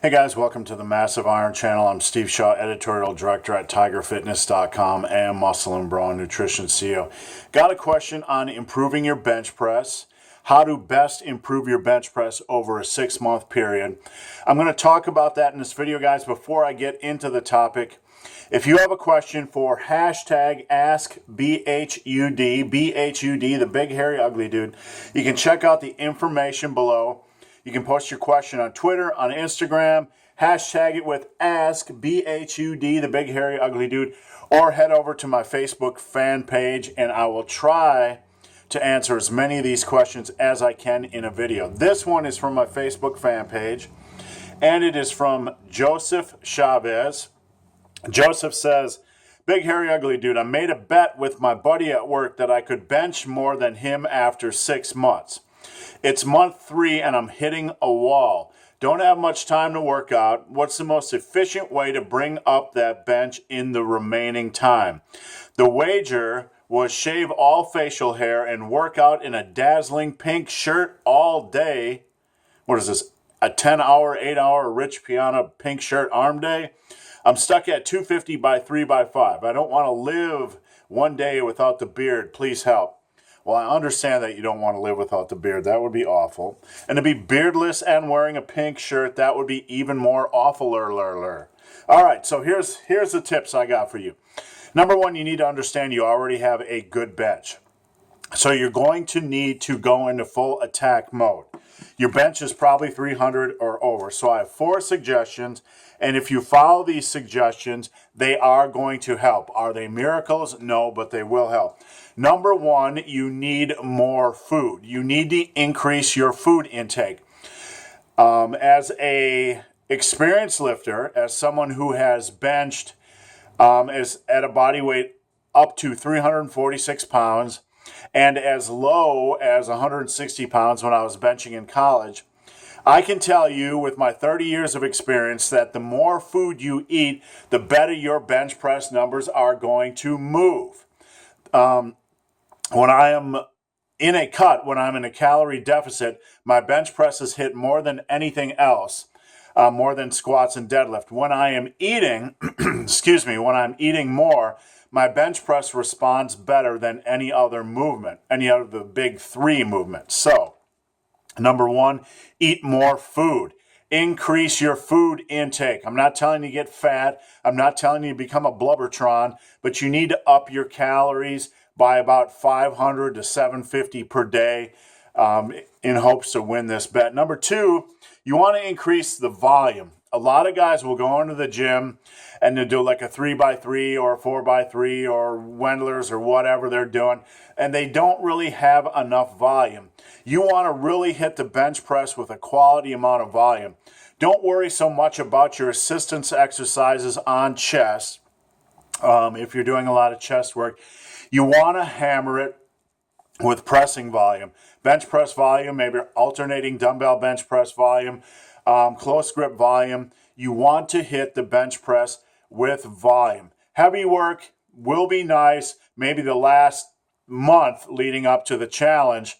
Hey guys, welcome to the Massive Iron Channel. I'm Steve Shaw, Editorial Director at TigerFitness.com and Muscle and Brawn Nutrition CEO. Got a question on improving your bench press, how to best improve your bench press over a 6-month period. I'm going to talk about that in this video, guys. Before I get into the topic, if you have a question for hashtag AskBHUD, BHUD, the big hairy ugly dude, you can check out the information below. You can post your question on Twitter, on Instagram, hashtag it with AskBHUD, the big hairy ugly dude, or head over to my Facebook fan page and I will try to answer as many of these questions as I can in a video. This one is from my Facebook fan page and it is from Joseph Chavez. Joseph says, "Big hairy ugly dude, I made a bet with my buddy at work that I could bench more than him after 6 months. It's month 3 and I'm hitting a wall. Don't have much time to work out. What's the most efficient way to bring up that bench in the remaining time? The wager was shave all facial hair and work out in a dazzling pink shirt all day." What is this? A 10-hour, 8-hour Rich Piana pink shirt arm day? "I'm stuck at 250 by 3 by 5. I don't want to live one day without the beard. Please help." Well, I understand that you don't want to live without the beard. That would be awful. And to be beardless and wearing a pink shirt, that would be even more awful-er. All right, so here's the tips I got for you. Number 1, you need to understand you already have a good bench. So you're going to need to go into full attack mode. Your bench is probably 300 or over. So I have 4 suggestions, and if you follow these suggestions, they are going to help. Are they miracles? No, but they will help. Number 1, you need more food. You need to increase your food intake. As a experienced lifter, as someone who has benched is at a body weight up to 346 pounds, and as low as 160 pounds when I was benching in college, I can tell you with my 30 years of experience that the more food you eat, the better your bench press numbers are going to move. When I am in a cut, when I'm in a calorie deficit, my bench presses hit more than anything else, more than squats and deadlift. When I am eating, when I'm eating more, my bench press responds better than any other movement, any of the big 3 movements. So, number 1, eat more food. Increase your food intake. I'm not telling you to get fat. I'm not telling you to become a blubbertron, but you need to up your calories by about 500 to 750 per day in hopes to win this bet. Number 2, you want to increase the volume. A lot of guys will go into the gym and they'll do like a 3x3 or a 4x3 or Wendlers or whatever they're doing, and they don't really have enough volume. You want to really hit the bench press with a quality amount of volume. Don't worry so much about your assistance exercises on chest. If you're doing a lot of chest work, you want to hammer it with pressing volume. Bench press volume, maybe alternating dumbbell bench press volume, close grip volume. You want to hit the bench press with volume. Heavy work will be nice. Maybe the last month leading up to the challenge,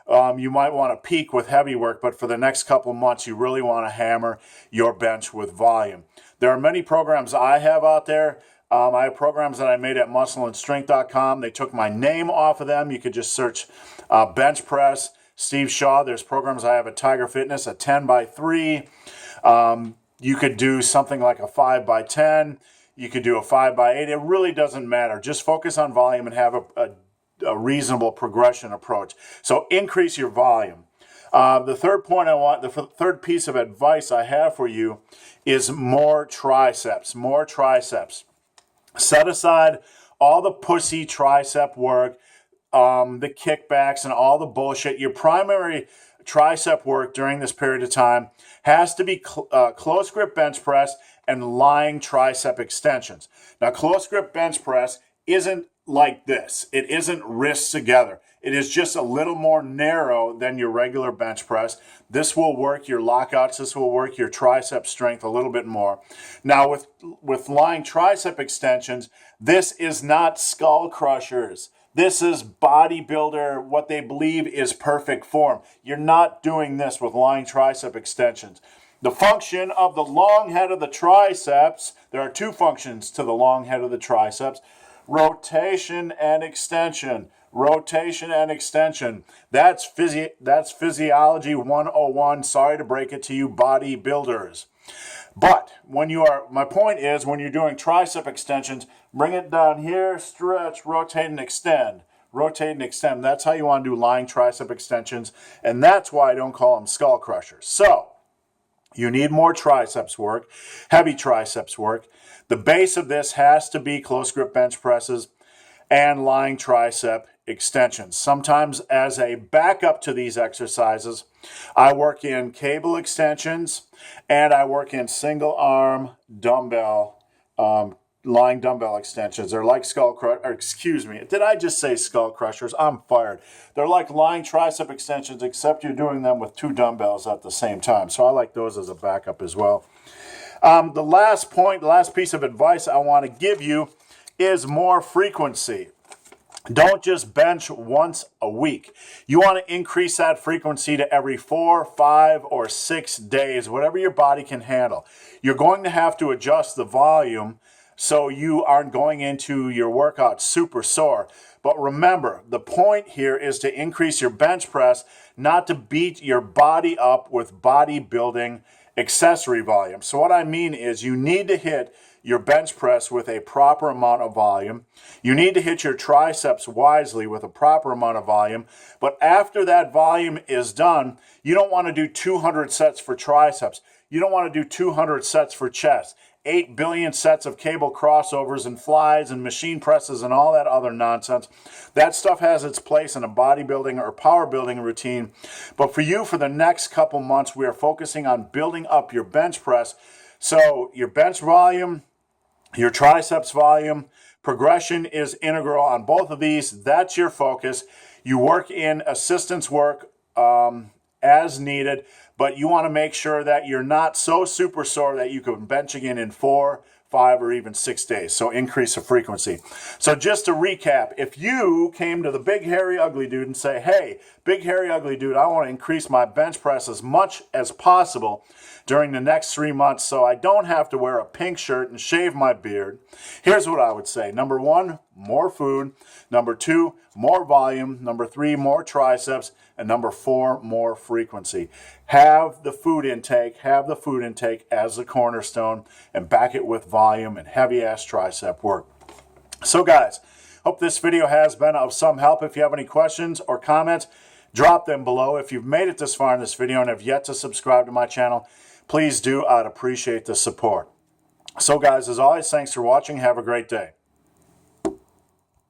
you might want to peak with heavy work, but for the next couple of months, you really want to hammer your bench with volume. There are many programs I have out there. I have programs that I made at muscleandstrength.com. They took my name off of them. You could just search bench press, Steve Shaw. There's programs I have at Tiger Fitness, a 10x3. You could do something like a 5x10. You could do a 5x8. It really doesn't matter. Just focus on volume and have a reasonable progression approach. So increase your volume. The third piece of advice I have for you is more triceps. More triceps. Set aside all the pussy tricep work, the kickbacks and all the bullshit. Your primary tricep work during this period of time has to be close grip bench press and lying tricep extensions. Now, close grip bench press isn't like this. It isn't wrists together. It is just a little more narrow than your regular bench press. This will work your lockouts. This will work your tricep strength a little bit more. Now, with lying tricep extensions, this is not skull crushers. This is bodybuilder, what they believe is perfect form. You're not doing this with lying tricep extensions. The function of the long head of the triceps, there are two functions to the long head of the triceps: rotation and extension. Rotation and extension. That's physiology 101. Sorry to break it to you bodybuilders. But my point is, when you're doing tricep extensions, bring it down here, stretch, rotate, and extend. Rotate and extend. That's how you want to do lying tricep extensions, and that's why I don't call them skull crushers. So, you need more triceps work, heavy triceps work. The base of this has to be close grip bench presses and lying tricep extensions. Sometimes as a backup to these exercises, I work in cable extensions and I work in single arm dumbbell, lying dumbbell extensions. They're like did I just say skull crushers? I'm fired. They're like lying tricep extensions, except you're doing them with two dumbbells at the same time. So I like those as a backup as well. The last piece of advice I want to give you is more frequency. Don't just bench once a week. You want to increase that frequency to every 4, 5, or 6 days, whatever your body can handle. You're going to have to adjust the volume so you aren't going into your workout super sore. But remember, the point here is to increase your bench press, not to beat your body up with bodybuilding accessory volume. So what I mean is you need to hit your bench press with a proper amount of volume. You need to hit your triceps wisely with a proper amount of volume. But after that volume is done, you don't want to do 200 sets for triceps. You don't want to do 200 sets for chest. 8 billion sets of cable crossovers and flies and machine presses and all that other nonsense. That stuff has its place in a bodybuilding or power building routine. But for you, for the next couple months, we are focusing on building up your bench press. So your bench volume, your triceps volume, progression is integral on both of these. That's your focus. You work in assistance work as needed, but you want to make sure that you're not so super sore that you can bench again in 4, 5, or even 6 days. So increase the frequency. So just to recap, if you came to the Big Hairy Ugly Dude and say, hey, Big Hairy Ugly Dude, I want to increase my bench press as much as possible during the next 3 months so I don't have to wear a pink shirt and shave my beard, here's what I would say. Number 1, more food. Number 2, more volume. Number 3, more triceps. And number 4, more frequency. Have the food intake as the cornerstone, and back it with volume and heavy-ass tricep work. So guys, hope this video has been of some help. If you have any questions or comments, drop them below. If you've made it this far in this video and have yet to subscribe to my channel, please do. I'd appreciate the support. So guys, as always, thanks for watching. Have a great day.